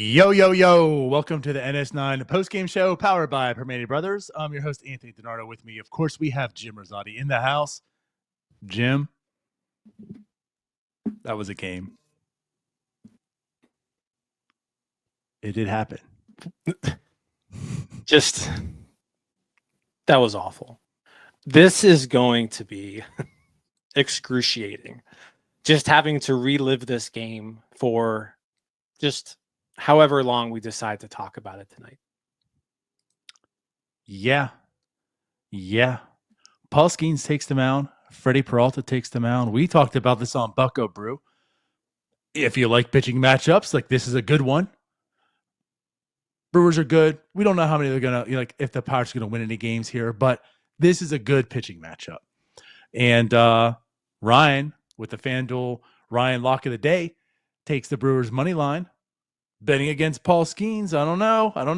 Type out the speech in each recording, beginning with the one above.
Yo, yo, yo. Welcome to the NS9 postgame show powered by Permane Brothers. I'm your host, Anthony DiNardo. With me, of course, we have Jim Rosati in the house. Jim, that was a game. It did happen. Just, that was awful. This is going to be excruciating. Just having to relive this game for just however long we decide to talk about it tonight. Yeah. Paul Skenes takes the mound. Freddy Peralta takes the mound. We talked about this on Bucko Brew. If you like pitching matchups, like this is a good one. Brewers are good. We don't know how many they're going to, like, if the Pirates are going to win any games here, but this is a good pitching matchup. And Ryan, with the FanDuel Ryan lock of the day, takes the Brewers money line. Betting against Paul Skenes. I don't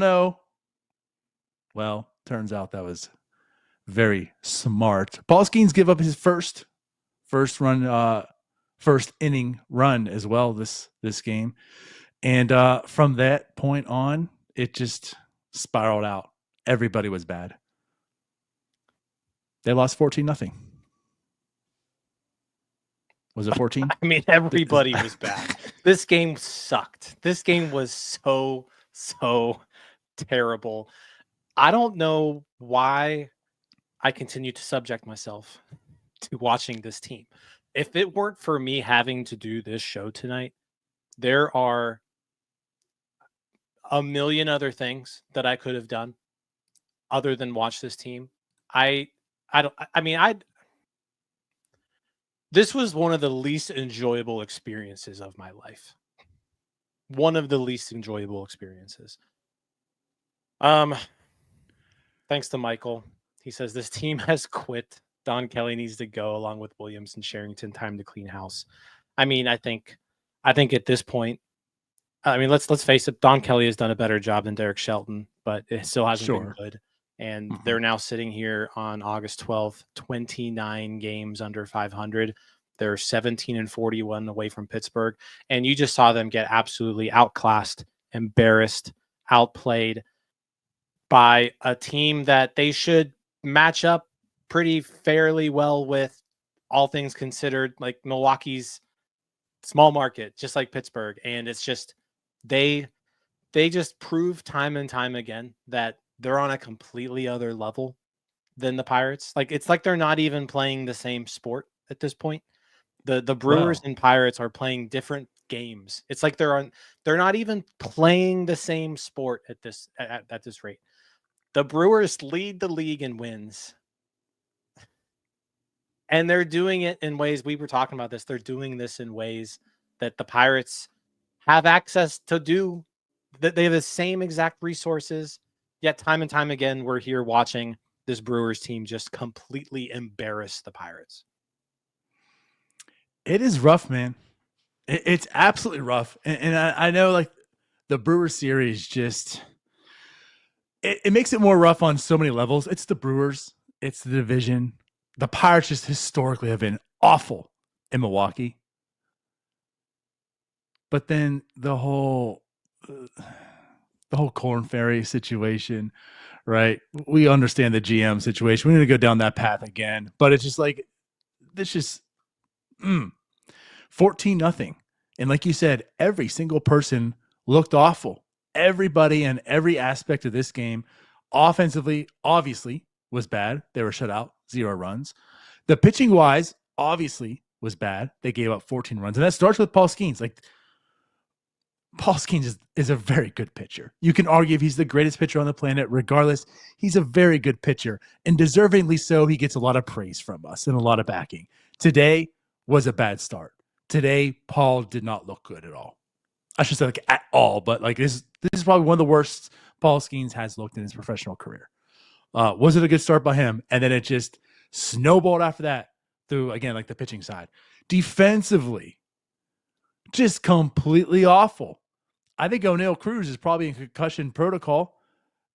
know. Well, turns out that was very smart. Paul Skenes give up his first inning run as well this game. And from that point on, it just spiraled out. Everybody was bad. They lost 14-0. Was it 14? I mean, everybody was bad. This game sucked. This game was so terrible. I don't know why I continue to subject myself to watching this team. If it weren't for me having to do this show tonight, there are a million other things that I could have done other than watch this team. This was one of the least enjoyable experiences of my life. One of the least enjoyable experiences. Thanks to Michael. He says this team has quit. Don Kelly needs to go along with Williams and Sherrington. Time to clean house. I mean, I think at this point, I mean, let's face it. Don Kelly has done a better job than Derek Shelton, but it still hasn't been good. And they're now sitting here on August 12th, 29 games under 500. They're 17-41 away from Pittsburgh. And you just saw them get absolutely outclassed, embarrassed, outplayed by a team that they should match up pretty fairly well with, all things considered. Like Milwaukee's small market, just like Pittsburgh. And it's just, they just prove time and time again that they're on a completely other level than the Pirates. Like, it's like they're not even playing the same sport at this point. The Brewers and Pirates are playing different games. It's like they're not even playing the same sport at this rate. The Brewers lead the league in wins. And they're doing it in ways, we were talking about this, they're doing this in ways that the Pirates have access to do. That they have the same exact resources. Yet time and time again, we're here watching this Brewers team just completely embarrass the Pirates. It is rough, man. It's absolutely rough. And I know, like, the Brewers series just, it makes it more rough on so many levels. It's the Brewers. It's the division. The Pirates just historically have been awful in Milwaukee. But then the whole Corn Ferry situation, right? We understand the GM situation. We need to go down that path again. But it's just like, this just 14-0. And like you said, every single person looked awful. Everybody and every aspect of this game, offensively, obviously, was bad. They were shut out, 0 runs. The pitching wise, obviously, was bad. They gave up 14 runs. And that starts with Paul Skenes. Like, Paul Skenes is a very good pitcher. You can argue if he's the greatest pitcher on the planet. Regardless, he's a very good pitcher. And deservingly so, he gets a lot of praise from us and a lot of backing. Today was a bad start. Today, Paul did not look good at all. I should say like at all, but like this is probably one of the worst Paul Skenes has looked in his professional career. Was it a good start by him? And then it just snowballed after that through, again, like the pitching side. Defensively, just completely awful. I think O'Neill Cruz is probably in concussion protocol.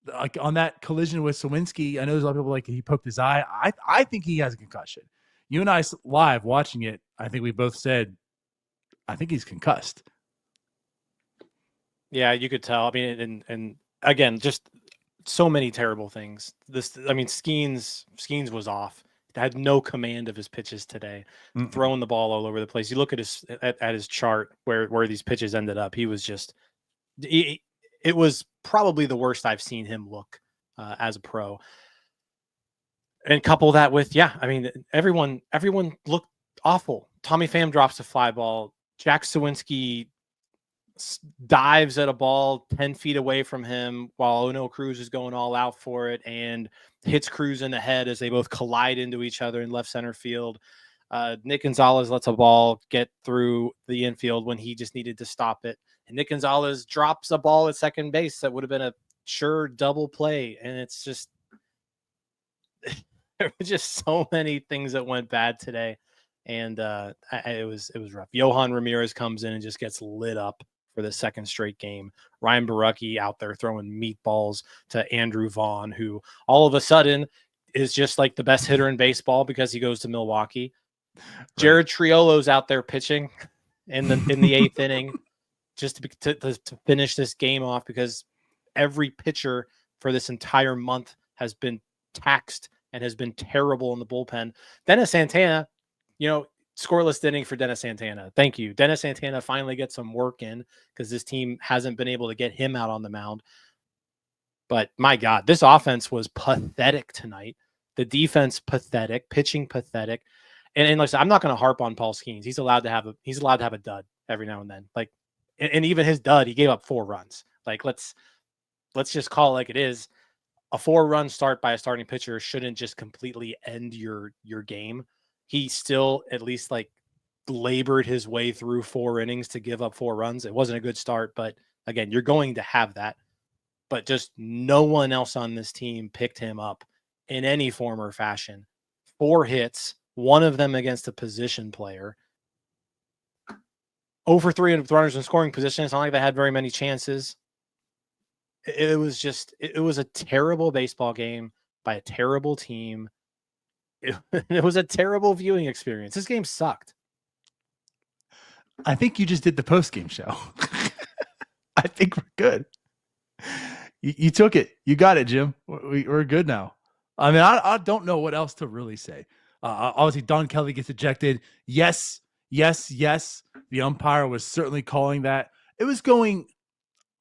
Like on that collision with Sawinski, I know there's a lot of people like he poked his eye. I think he has a concussion. You and I live watching it, I think we both said, I think he's concussed. Yeah, you could tell. I mean, and again, just so many terrible things. Skenes was off. Had no command of his pitches today. Throwing the ball all over the place. You look at his chart where these pitches ended up. He was just it was probably the worst I've seen him look as a pro. And couple that with, everyone looked awful. Tommy Pham drops a fly ball. Jack Sawinski dives at a ball 10 feet away from him while O'Neill Cruz is going all out for it and hits Cruz in the head as they both collide into each other in left center field. Nick Gonzalez lets a ball get through the infield when he just needed to stop it. And Nick Gonzalez drops a ball at second base that would have been a sure double play. And it's just, there were just so many things that went bad today. And it was rough. Johan Ramirez comes in and just gets lit up for the second straight game. Ryan Barucki out there throwing meatballs to Andrew Vaughn, who all of a sudden is just like the best hitter in baseball because he goes to Milwaukee. Right. Jared Triolo's out there pitching in the eighth inning just to finish this game off because every pitcher for this entire month has been taxed and has been terrible in the bullpen. Dennis Santana, scoreless inning for Dennis Santana. Thank you. Dennis Santana finally gets some work in because this team hasn't been able to get him out on the mound. But my God, this offense was pathetic tonight. The defense pathetic, pitching pathetic. And like I said, I'm not going to harp on Paul Skenes. He's allowed to have a dud every now and then. Like, and even his dud, he gave up 4 runs. Like, let's just call it like it is. A 4-run start by a starting pitcher shouldn't just completely end your game. He still at least like labored his way through 4 innings to give up 4 runs. It wasn't a good start, but again, you're going to have that. But just no one else on this team picked him up in any form or fashion. 4 hits, one of them against a position player. Over 3 runners in scoring position. It's not like they had very many chances. It was a terrible baseball game by a terrible team. It was a terrible viewing experience. This game sucked. I think you just did the post-game show. I think we're good. You took it. You got it, Jim. We're good now. I mean, I don't know what else to really say. Obviously, Don Kelly gets ejected. Yes. The umpire was certainly calling that. It was going...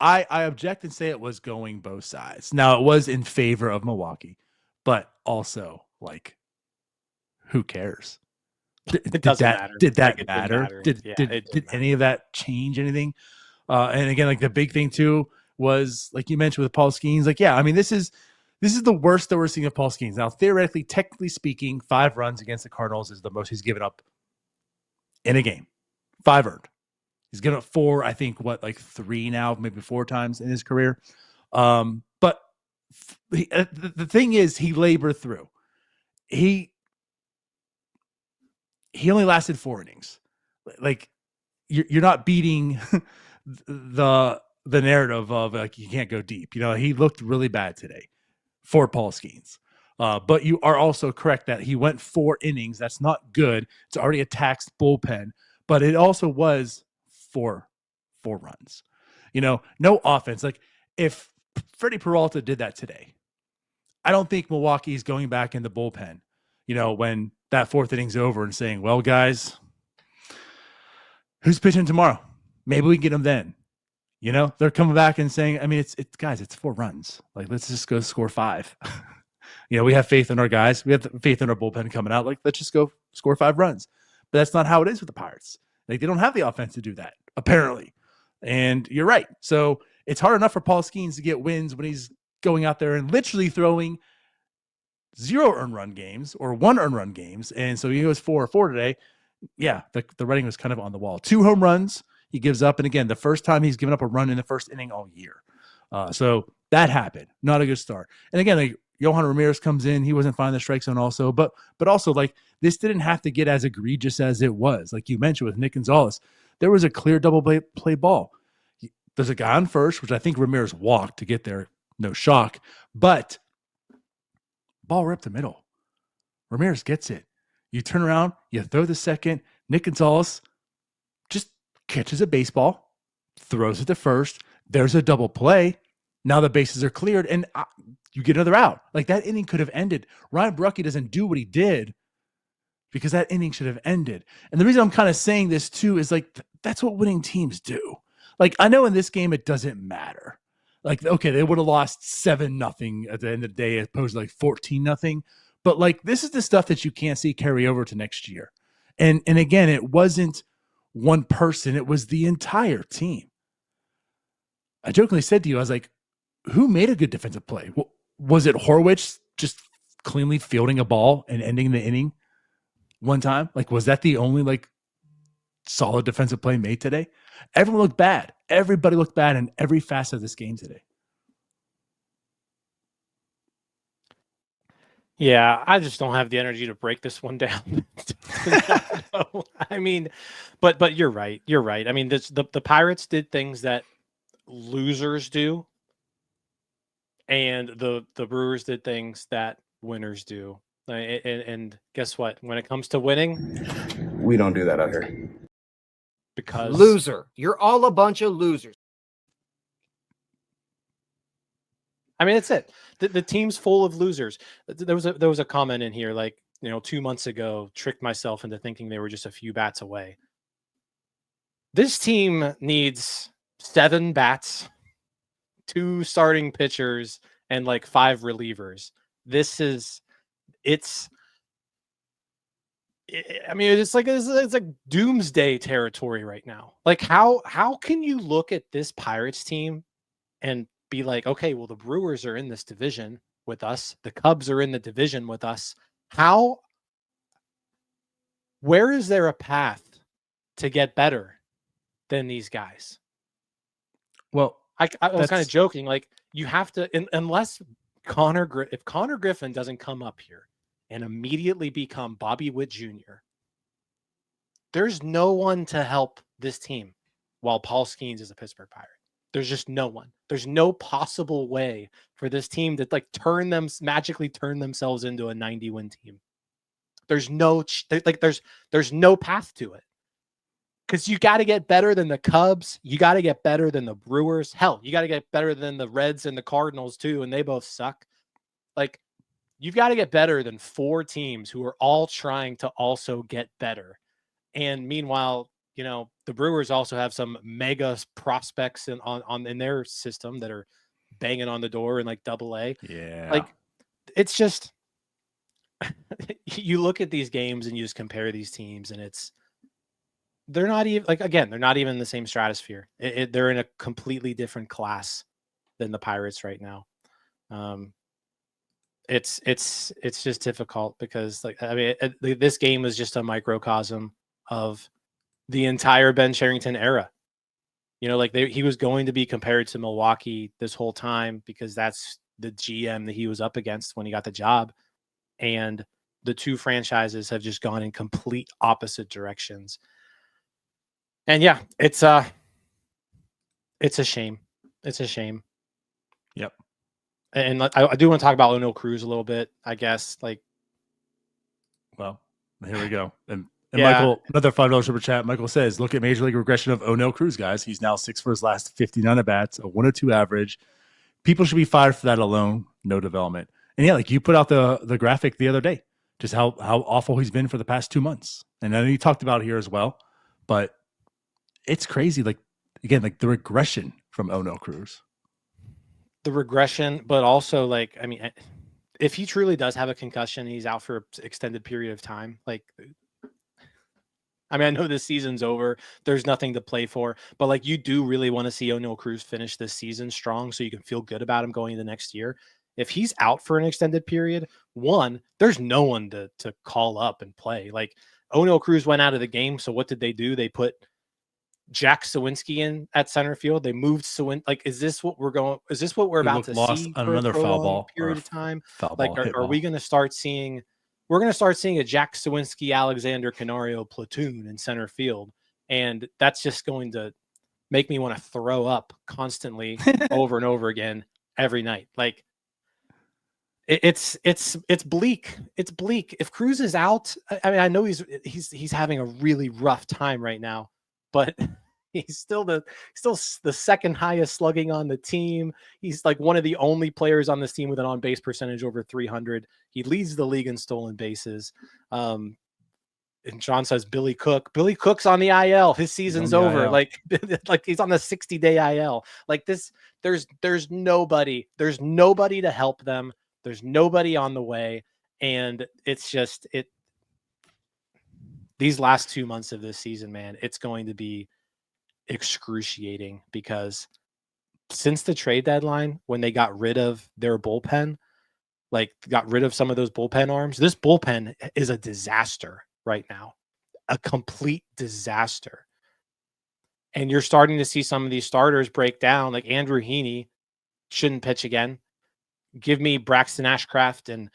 I object and say it was going both sides. Now, it was in favor of Milwaukee, but also, like, who cares? It doesn't matter. Did that matter? Did any of that change anything? And again, like the big thing too was like you mentioned with Paul Skenes. Like, yeah, I mean, this is the worst that we're seeing of Paul Skenes. Now, theoretically, technically speaking, 5 runs against the Cardinals is the most he's given up in a game. 5 earned. He's given up 4, I think, 3 now, maybe 4 times in his career. But the thing is, he labored through. He only lasted 4 innings. Like, you're not beating the narrative of like you can't go deep. He looked really bad today for Paul Skenes. But you are also correct that he went 4 innings. That's not good. It's already a taxed bullpen, but it also was 4 runs. No offense. Like if Freddy Peralta did that today, I don't think Milwaukee's going back in the bullpen, when that 4th inning's over and saying, well, guys, who's pitching tomorrow? Maybe we can get them then. They're coming back and saying, I mean, it's guys, it's 4 runs. Like, let's just go score 5. We have faith in our guys. We have faith in our bullpen coming out. Like, let's just go score 5 runs. But that's not how it is with the Pirates. Like, they don't have the offense to do that, apparently. And you're right. So it's hard enough for Paul Skenes to get wins when he's going out there and literally throwing 0 earned run games or 1 earned run games. And so he goes 4-4 today. Yeah, the writing was kind of on the wall. 2 home runs. he gives up. And again, the first time he's given up a run in the first inning all year. So that happened. Not a good start. And again, like Johan Ramirez comes in. He wasn't finding the strike zone also. But also, like, this didn't have to get as egregious as it was. Like you mentioned with Nick Gonzalez, there was a clear double play ball. There's a guy on first, which I think Ramirez walked to get there. No shock. But ball ripped the middle. Ramirez gets it. You turn around, you throw the second. Nick Gonzalez just catches a baseball, throws it to first. There's a double play. Now the bases are cleared, and you get another out. Like, that inning could have ended. Ryan Bruschi doesn't do what he did because that inning should have ended. And the reason I'm kind of saying this too is like, that's what winning teams do. Like, I know in this game it doesn't matter. Like, okay, they would have lost 7-0 at the end of the day as opposed to like 14-0. But like, this is the stuff that you can't see carry over to next year. And again, it wasn't one person, it was the entire team. I jokingly said to you, I was like, who made a good defensive play? Was it Horwich just cleanly fielding a ball and ending the inning one time? Like, was that the only like solid defensive play made today? Everyone looked bad. Everybody looked bad in every facet of this game today. Yeah, I just don't have the energy to break this one down. I mean, but you're right. You're right. I mean, the Pirates did things that losers do, and the Brewers did things that winners do. And guess what? When it comes to winning, we don't do that out here. Because loser. You're all a bunch of losers. I mean, that's it. The team's full of losers. There was a comment in here like, 2 months ago, tricked myself into thinking they were just a few bats away. This team needs 7 bats, 2 starting pitchers, and like 5 relievers. It's like doomsday territory right now. Like, how can you look at this Pirates team and be like, okay, well, the Brewers are in this division with us. The Cubs are in the division with us. Where is there a path to get better than these guys? Well, I was kind of joking. Like, you have to, unless if Connor Griffin doesn't come up here and immediately become Bobby Witt Jr., there's no one to help this team while Paul Skenes is a Pittsburgh Pirate. There's just no one. There's no possible way for this team to like magically turn themselves into a 90-win team. There's no path to it. Because you got to get better than the Cubs. You got to get better than the Brewers. Hell, you got to get better than the Reds and the Cardinals too, and they both suck. Like, you've got to get better than 4 teams who are all trying to also get better. And meanwhile, the Brewers also have some mega prospects in their system that are banging on the door in like AA. Yeah. Like, it's just, you look at these games and you just compare these teams, and they're not even they're not even in the same stratosphere. They're in a completely different class than the Pirates right now. It's just difficult because this game was just a microcosm of the entire Ben Cherington era. He was going to be compared to Milwaukee this whole time because that's the GM that he was up against when he got the job. And the 2 franchises have just gone in complete opposite directions. And yeah, it's a shame. It's a shame. Yep. And I do want to talk about O'Neill Cruz a little bit, I guess. Well, here we go. And yeah. Michael, another $5 super chat. Michael says, look at Major League regression of O'Neill Cruz, guys. He's now 6 for his last 59 at bats, a 102 average. People should be fired for that alone. No development. And yeah, like you put out the graphic the other day, just how awful he's been for the past 2 months. And I know you talked about it here as well, but it's crazy. Like, again, like the regression from O'Neill Cruz. The regression, but also if he truly does have a concussion, he's out for an extended period of time. I know this season's over. There's nothing to play for, but you do really want to see O'Neill Cruz finish this season strong so you can feel good about him going into next year. If he's out for an extended period, there's no one to call up and play. O'Neill Cruz went out of the game. So what did they do? They put Jack Sawinski in at center field. They moved Like, is this what we're about to lost see on for a another foul prolonged ball or period of time? foul Like, ball, hit are we ball. going to start seeing? We're going to start seeing a Jack Sawinski, Alexander Canario platoon in center field, and that's just going to make me want to throw up constantly over and over again every night. Like, it's bleak. It's bleak. If Cruz is out, I mean, I know he's having a really rough time right now, but he's still the second highest slugging on the team. He's like one of the only players on this team with an on-base percentage over 300. He leads the league in stolen bases. And John says Billy Cook's on the IL. His season's over. IL. Like he's on the 60-day IL. Like this, there's nobody to help them. There's nobody on the way. And it's just these last 2 months of this season, man, it's going to be excruciating, because since the trade deadline, when they got rid of their bullpen, like got rid of some of those bullpen arms, this bullpen is a disaster right now, a complete disaster. And you're starting to see some of these starters break down. Like Andrew Heaney shouldn't pitch again. Give me Braxton Ashcraft and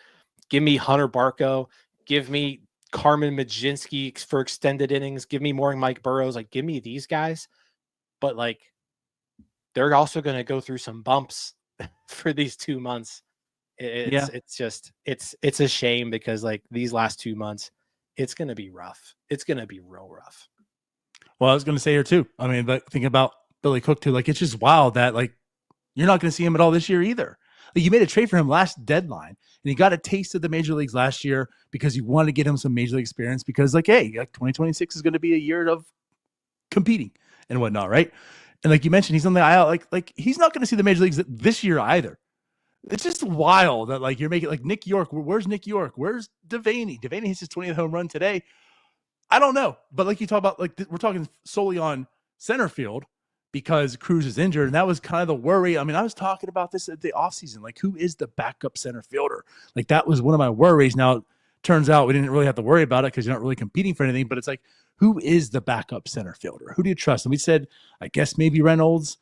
give me Hunter Barco. Give me Carmen Majinski for extended innings. Give me more Mike Burrows. Like, give me these guys. But like, they're also going to go through some bumps for these 2 months. It's a shame, because like these last 2 months, it's going to be rough. It's going to be real rough. Well, I was going to say here too. I mean, but think about Billy Cook too. Like, it's just wild that like you're not going to see him at all this year either. Like, you made a trade for him last deadline, and he got a taste of the major leagues last year because you wanted to get him some major league experience. Because like, hey, like 2026 is going to be a year of competing and whatnot, right? And like you mentioned, he's on the IL. Like he's not going to see the major leagues this year either. It's just wild that like you're making like Nick York. Where's Nick York? Where's Devaney? Devaney hits his 20th home run today. I don't know, but like you talk about, like we're talking solely on center field because Cruz is injured, and that was kind of the worry. I mean, I was talking about this at the offseason, like who is the backup center fielder? Like that was one of my worries. Now, it turns out we didn't really have to worry about it because you're not really competing for anything. But it's like, who is the backup center fielder? Who do you trust? And we said, I guess maybe Reynolds.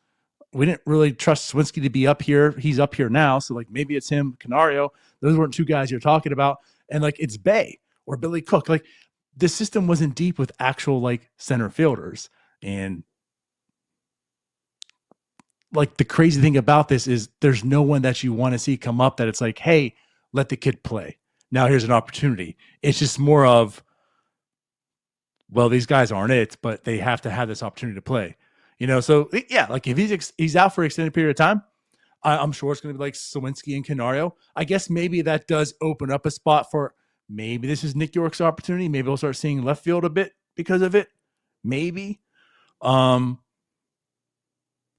We didn't really trust Swinsky to be up here. He's up here now. So like maybe it's him, Canario. Those weren't two guys you're talking about. And like it's Bay or Billy Cook. Like the system wasn't deep with actual like center fielders. And like the crazy thing about this is there's no one that you want to see come up that it's like, hey, let the kid play. Now here's an opportunity. It's just more of, well, these guys aren't it, but they have to have this opportunity to play. You know, so yeah, like if he's out for an extended period of time, I'm sure it's going to be like Sawinski and Canario. I guess maybe that does open up a spot for maybe this is Nick York's opportunity. Maybe we'll start seeing left field a bit because of it. Maybe. But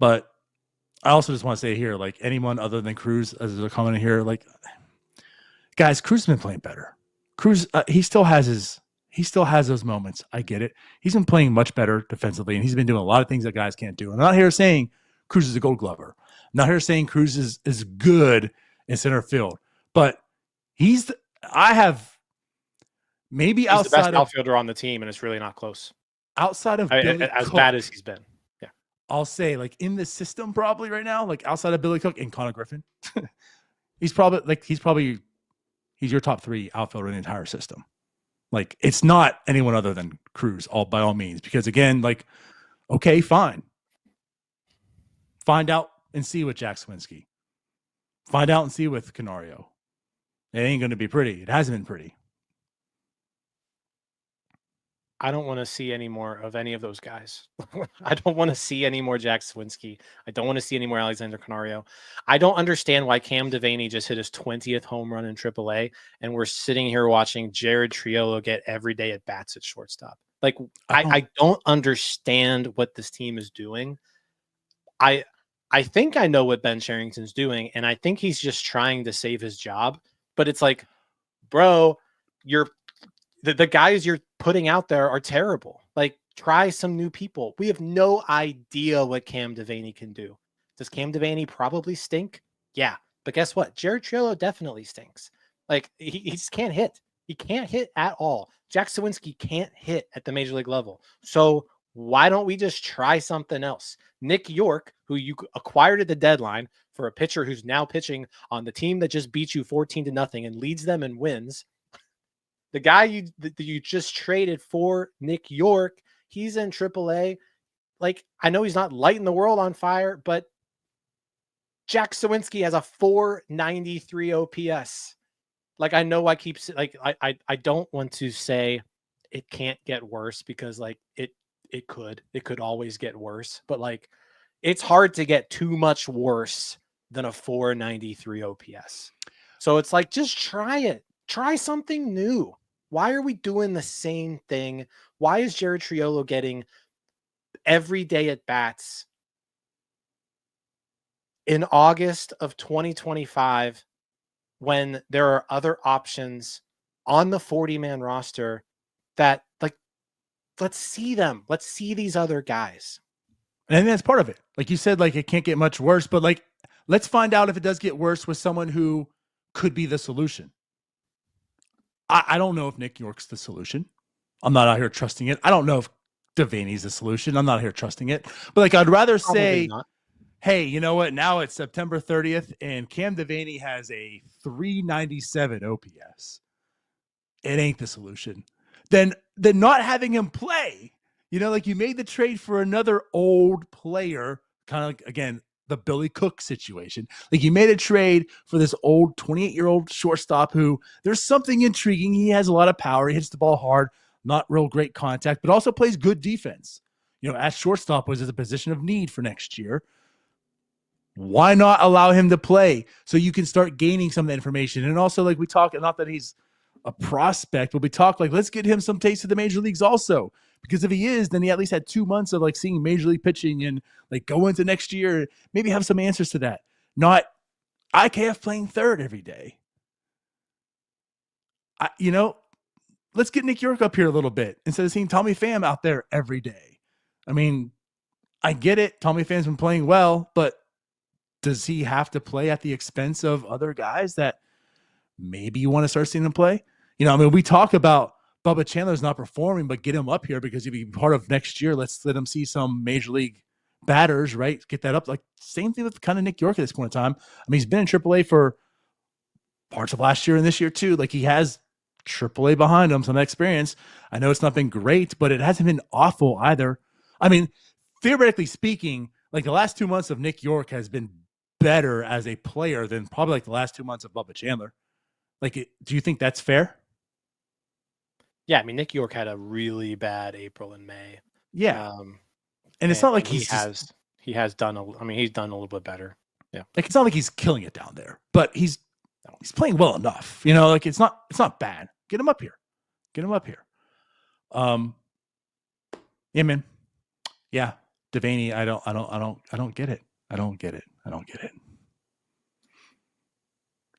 I also just want to say here, like anyone other than Cruz, as a comment here, like guys, Cruz has been playing better. Cruz, he still has those moments. I get it. He's been playing much better defensively, and he's been doing a lot of things that guys can't do. I'm not here saying Cruz is a Gold Glover. I'm not here saying Cruz is good in center field, but I have maybe he's outside the best of outfielder on the team, and it's really not close. Outside of as Cook, bad as he's been. Yeah, I'll say like in the system probably right now, like outside of Billy Cook and Connor Griffin, he's your top 3 outfielder in the entire system. Like it's not anyone other than Cruz, by all means, because again, like, okay, fine. Find out and see with Jack Swinsky. Find out and see with Canario. It ain't going to be pretty. It hasn't been pretty. I don't want to see any more of any of those guys. I don't want to see any more Jack Swinsky. I don't want to see any more Alexander Canario. I don't understand why Cam Devaney just hit his 20th home run in AAA, and we're sitting here watching Jared Triolo get everyday at bats at shortstop. Like I don't understand what this team is doing. I think I know what Ben Cherington's doing, and I think he's just trying to save his job. But it's like, bro, the guys you're putting out there are terrible. Like, try some new people. We have no idea what Cam Devaney can do. Does Cam Devaney probably stink? Yeah. But guess what? Jared Triolo definitely stinks. Like, he just can't hit. He can't hit at all. Jack Sawinski can't hit at the major league level. So Why don't we just try something else? Nick York, who you acquired at the deadline for a pitcher who's now pitching on the team that just beat you 14-0 and leads them and wins. The guy that you just traded for, Nick York, he's in AAA. Like, I know he's not lighting the world on fire, but Jack Sawinski has a 493 OPS. Like, I know I keep like I don't want to say it can't get worse because like it could always get worse, but like it's hard to get too much worse than a 493 OPS. So it's like, just try it. Try something new. Why are we doing the same thing? Why is Jared Triolo getting every day at bats in August of 2025 when there are other options on the 40-man roster that, like, let's see them. Let's see these other guys. And I think that's part of it. Like you said, like it can't get much worse, but like, let's find out if it does get worse with someone who could be the solution. I don't know if Nick York's the solution. I'm not out here trusting it. I don't know if Devaney's the solution. I'm not here trusting it. But like, I'd rather say, hey, you know what? Now it's September 30th and Cam Devaney has a 397 OPS. It ain't the solution. Then not having him play, you know, like you made the trade for another old player, kind of like, again, the Billy Cook situation. Like you made a trade for this old 28-year-old shortstop who there's something intriguing. He has a lot of power. He hits the ball hard, not real great contact, but also plays good defense. You know, at shortstop was a position of need for next year. Why not allow him to play so you can start gaining some of the information? And also, like we talk, not that he's a prospect, but we talk like, let's get him some taste of the major leagues also. Because if he is, then he at least had 2 months of like seeing major league pitching and like go into next year, maybe have some answers to that. Not IKF playing third every day. Let's get Nick York up here a little bit instead of seeing Tommy Pham out there every day. I mean, I get it. Tommy Pham's been playing well, but does he have to play at the expense of other guys that maybe you want to start seeing him play? You know, I mean, we talk about Bubba Chandler's not performing, but get him up here because he'll be part of next year. Let's let him see some major league batters, right? Get that up. Like same thing with kind of Nick York at this point in time. I mean, he's been in AAA for parts of last year and this year too. Like he has AAA behind him, some experience. I know it's not been great, but it hasn't been awful either. I mean, theoretically speaking, like the last 2 months of Nick York has been better as a player than probably like the last 2 months of Bubba Chandler. Like, do you think that's fair? Yeah, I mean, Nick York had a really bad April and May. Yeah, and it's not like he has done a little bit better. Yeah, like it's not like he's killing it down there, but he's playing well enough. You know, like it's not bad. Get him up here. Yeah, man. Yeah, Devaney. I don't get it. I don't get it.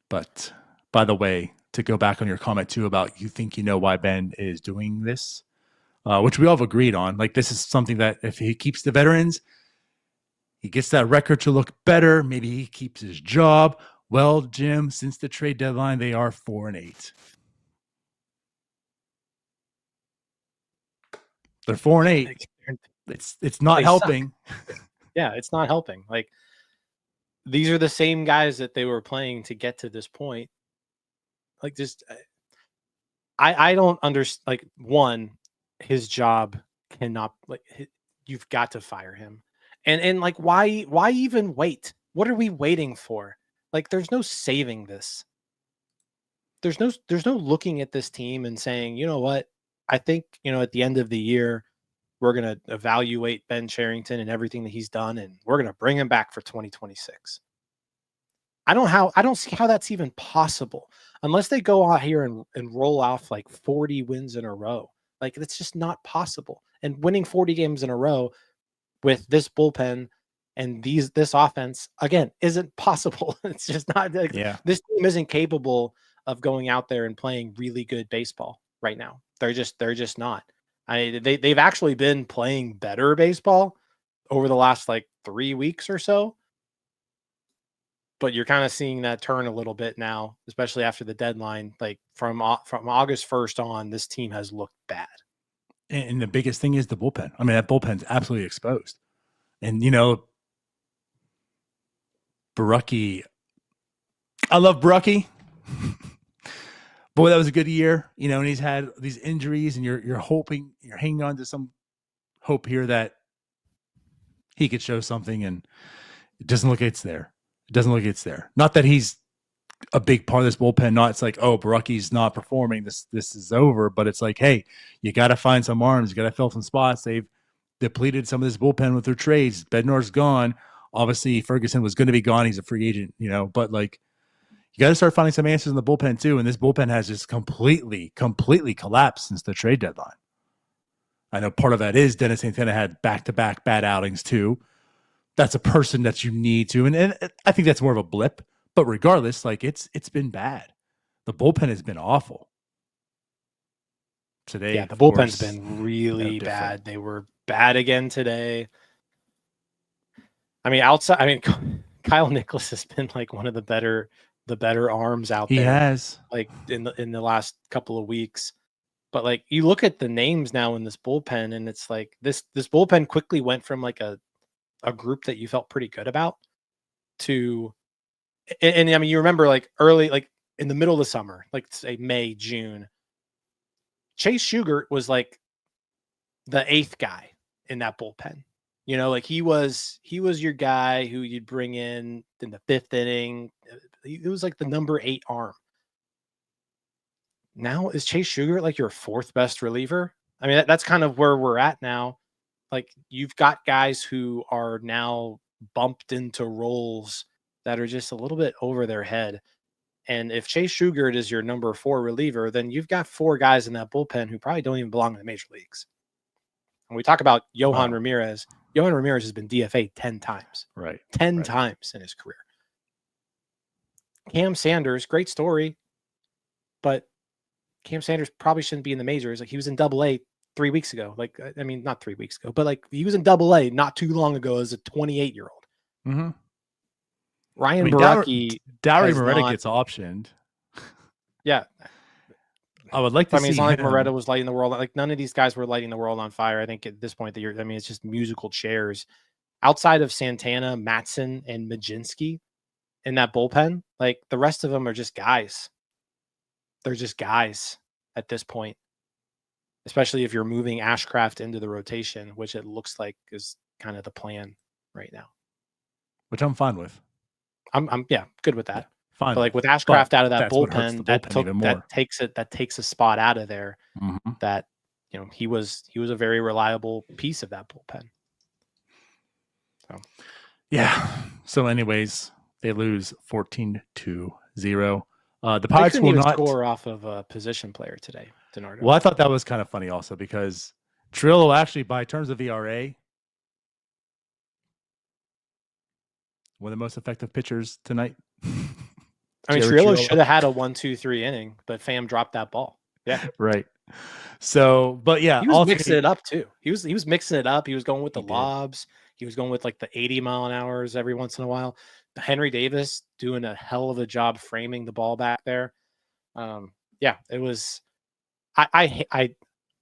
But by the way, to go back on your comment too about you think you know why Ben is doing this, which we all have agreed on. Like this is something that if he keeps the veterans, he gets that record to look better. Maybe he keeps his job. Well, Jim, since the trade deadline, they are 4-8. They're 4-8. It's not helping. Yeah, it's not helping. Like these are the same guys that they were playing to get to this point. Like just, I don't understand. Like one, his job cannot. Like you've got to fire him, and like why even wait? What are we waiting for? Like there's no saving this. There's no looking at this team and saying, you know what? I think, you know, at the end of the year, we're going to evaluate Ben Cherington and everything that he's done, and we're going to bring him back for 2026. I don't see how that's even possible unless they go out here and roll off like 40 wins in a row. Like that's just not possible. And winning 40 games in a row with this bullpen and this offense again isn't possible. It's just not. Like, this team isn't capable of going out there and playing really good baseball right now. They're just not. They've actually been playing better baseball over the last like 3 weeks or so. But you're kind of seeing that turn a little bit now, especially after the deadline. Like from August 1st on, this team has looked bad. And the biggest thing is the bullpen. I mean, that bullpen's absolutely exposed. And, you know, Barucki, I love Barucki. Boy, that was a good year, you know, and he's had these injuries, and you're hoping, you're hanging on to some hope here that he could show something, and it doesn't look it's there. It doesn't look it's there. Not that he's a big part of this bullpen. Not it's like, oh, Barucki's not performing. This is over. But it's like, hey, you got to find some arms. You got to fill some spots. They've depleted some of this bullpen with their trades. Bednar's gone. Obviously, Ferguson was going to be gone. He's a free agent, you know. But like, you got to start finding some answers in the bullpen too. And this bullpen has just completely collapsed since the trade deadline. I know part of that is Dennis Santana had back-to-back bad outings too. That's a person that you need to, and I think that's more of a blip. But regardless, like it's been bad. The bullpen has been awful today. Yeah, the bullpen's been really bad. They were bad again today. I mean, Kyle Nicholas has been like one of the better arms out there. He has, like in the last couple of weeks. But like you look at the names now in this bullpen, and it's like this bullpen quickly went from like a group that you felt pretty good about to, and I mean, you remember like early, like in the middle of the summer, like say May, June, Chase Shugart was like the 8th guy in that bullpen. You know, like he was your guy who you'd bring in the 5th inning. It was like the number 8 arm. Now is Chase Shugart like your 4th best reliever? I mean, that's kind of where we're at now. Like you've got guys who are now bumped into roles that are just a little bit over their head. And if Chase Shugart is your number 4 reliever, then you've got 4 guys in that bullpen who probably don't even belong in the major leagues. When we talk about Yohan Ramirez, Yohan Ramirez has been DFA'd 10 times. Right. 10 times in his career. Cam Sanders, great story, but Cam Sanders probably shouldn't be in the majors. Like he was in Double-A 3 weeks ago. Like, I mean, not 3 weeks ago, but like he was in Double-A not too long ago as a 28-year-old. Mm-hmm. Ryan Barucki. Dowry Moretta gets optioned. Yeah. I would like to see. I mean, it's not like Moretta was lighting the world. Like none of these guys were lighting the world on fire. I think at this point it's just musical chairs. Outside of Santana, Matson, and Majinski in that bullpen, like the rest of them are just guys. They're just guys at this point, especially if you're moving Ashcraft into the rotation, which it looks like is kind of the plan right now. Which I'm fine with. I'm good with that. Yeah, fine. But like with Ashcraft out of that bullpen, that takes a spot out of there. Mm-hmm. That, you know, he was a very reliable piece of that bullpen. So yeah. So anyways, they lose 14-0. The Pirates will not score off of a position player today, DiNardo. Well, I thought that was kind of funny also because Trillo actually, by terms of ERA, one of the most effective pitchers tonight. I mean, Trillo should have had a 1-2-3 inning, but Pham dropped that ball. Yeah, right. So, but yeah, he was mixing it up too. He was mixing it up. He was going with the lobs. He was going with like the 80-mile-an-hours every once in a while. Henry Davis doing a hell of a job framing the ball back there. Yeah, it was. I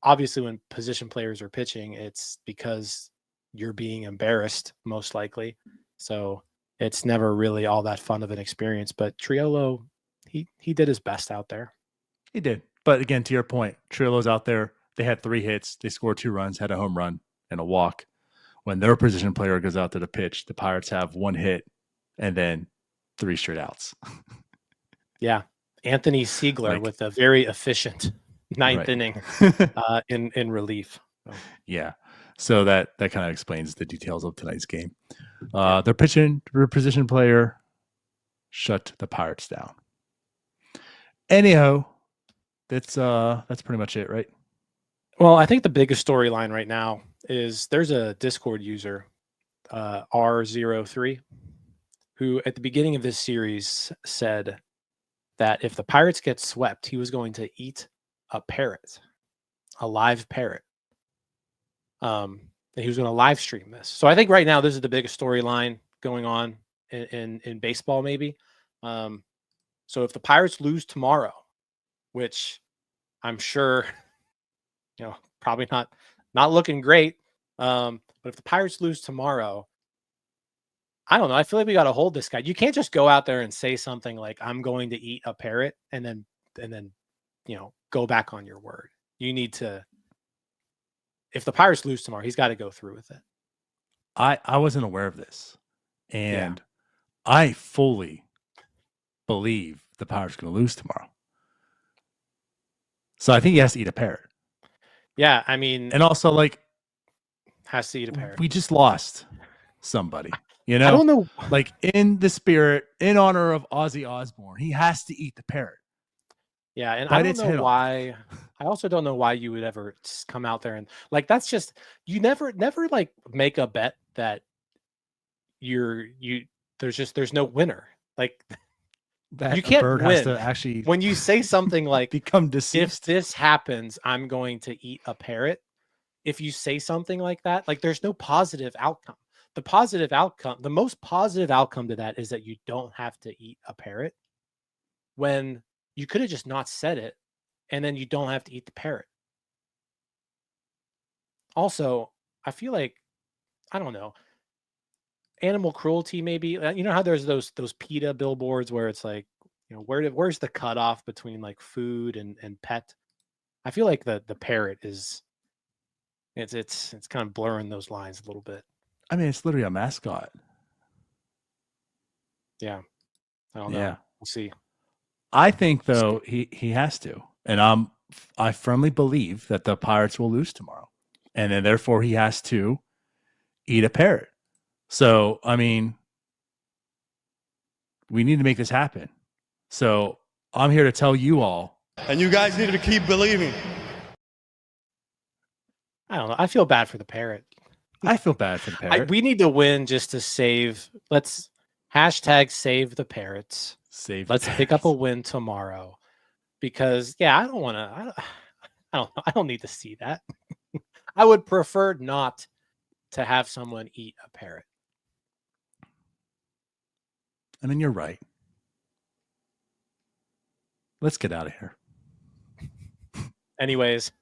obviously when position players are pitching, it's because you're being embarrassed most likely. So it's never really all that fun of an experience. But Triolo, he did his best out there. He did. But again, to your point, Triolo's out there. They had 3 hits. They scored 2 runs, had a home run and a walk. When their position player goes out there to pitch, the Pirates have 1 hit and then 3 straight outs. Yeah. Anthony Siegler with a very efficient 9th inning in relief. So. Yeah. So that kind of explains the details of tonight's game. Their position player shut the Pirates down. Anyhow, that's pretty much it, right? Well, I think the biggest storyline right now is there's a Discord user, R03, who at the beginning of this series said that if the Pirates get swept, he was going to eat a parrot, a live parrot. And he was going to live stream this. So I think right now this is the biggest storyline going on in baseball, maybe. So if the Pirates lose tomorrow, which I'm sure, probably not looking great. But if the Pirates lose tomorrow, I don't know. I feel like we got to hold this guy. You can't just go out there and say something like, I'm going to eat a parrot and then, go back on your word. You need to, if the Pirates lose tomorrow, he's got to go through with it. I wasn't aware of this. And I fully believe the Pirates are going to lose tomorrow. So I think he has to eat a parrot. Yeah. I mean, and also like, has to eat a parrot. We just lost somebody. I don't know. Like in the spirit, in honor of Ozzy Osbourne, he has to eat the parrot. Yeah, and I don't know why. I also don't know why you would ever come out there and like that's just you never like make a bet that there's no winner. Like that you can't bird win has to actually when you say something like become deceased. If this happens, I'm going to eat a parrot. If you say something like that, like there's no positive outcome. The most positive outcome to that is that you don't have to eat a parrot when you could have just not said it and then you don't have to eat the parrot. Also, I feel like, I don't know, animal cruelty maybe. You know how there's those PETA billboards where it's like, where's the cutoff between like food and pet? I feel like the parrot is it's kind of blurring those lines a little bit. I mean, it's literally a mascot. Yeah. I don't know. Yeah. We'll see. I think though he has to. And I firmly believe that the Pirates will lose tomorrow. And then therefore he has to eat a parrot. So, I mean, we need to make this happen. So I'm here to tell you all. And you guys need to keep believing. I don't know. I feel bad for the parrot. I feel bad for the parrot. We need to win just to save. Let's #save the parrots. Let's pick up a win tomorrow, because I don't want to. I don't know. I don't need to see that. I would prefer not to have someone eat a parrot. I mean, you're right. Let's get out of here. Anyways,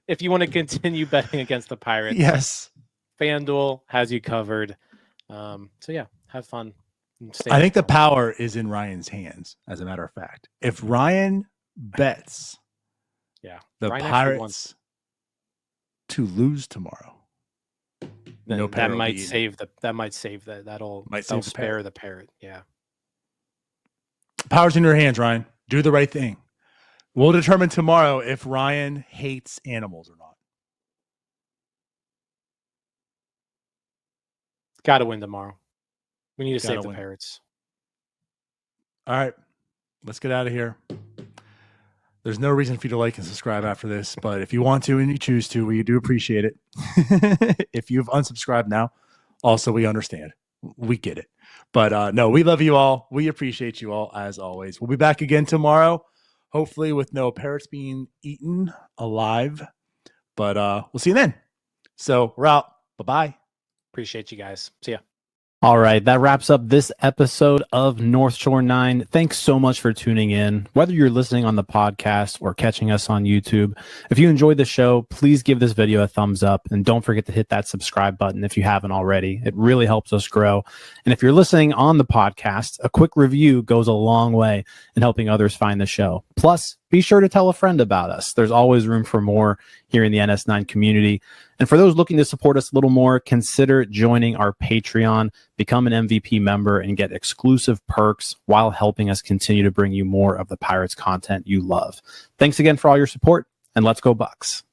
if you want to continue betting against the Pirates, yes, FanDuel has you covered. So yeah, have fun. I think the power is in Ryan's hands, as a matter of fact. If Ryan bets the Ryan Pirates to lose tomorrow, that might save that. That'll spare the parrot. Yeah. Power's in your hands, Ryan. Do the right thing. We'll determine tomorrow if Ryan hates animals or not. Got to win tomorrow. We need to save the parrots. All right. Let's get out of here. There's no reason for you to like and subscribe after this, but if you want to and you choose to, we do appreciate it. If you've unsubscribed now, also we understand. We get it. But no, we love you all. We appreciate you all as always. We'll be back again tomorrow, hopefully with no parrots being eaten alive. But we'll see you then. So we're out. Bye-bye. Appreciate you guys. See ya. All right, that wraps up this episode of North Shore 9. Thanks so much for tuning in, whether you're listening on the podcast or catching us on YouTube. If you enjoyed the show, please give this video a thumbs up, and don't forget to hit that subscribe button if you haven't already. It really helps us grow. And if you're listening on the podcast, a quick review goes a long way in helping others find the show. Plus, be sure to tell a friend about us. There's always room for more here in the NS9 community. And for those looking to support us a little more, consider joining our Patreon, become an MVP member, and get exclusive perks while helping us continue to bring you more of the Pirates content you love. Thanks again for all your support, and let's go Bucks.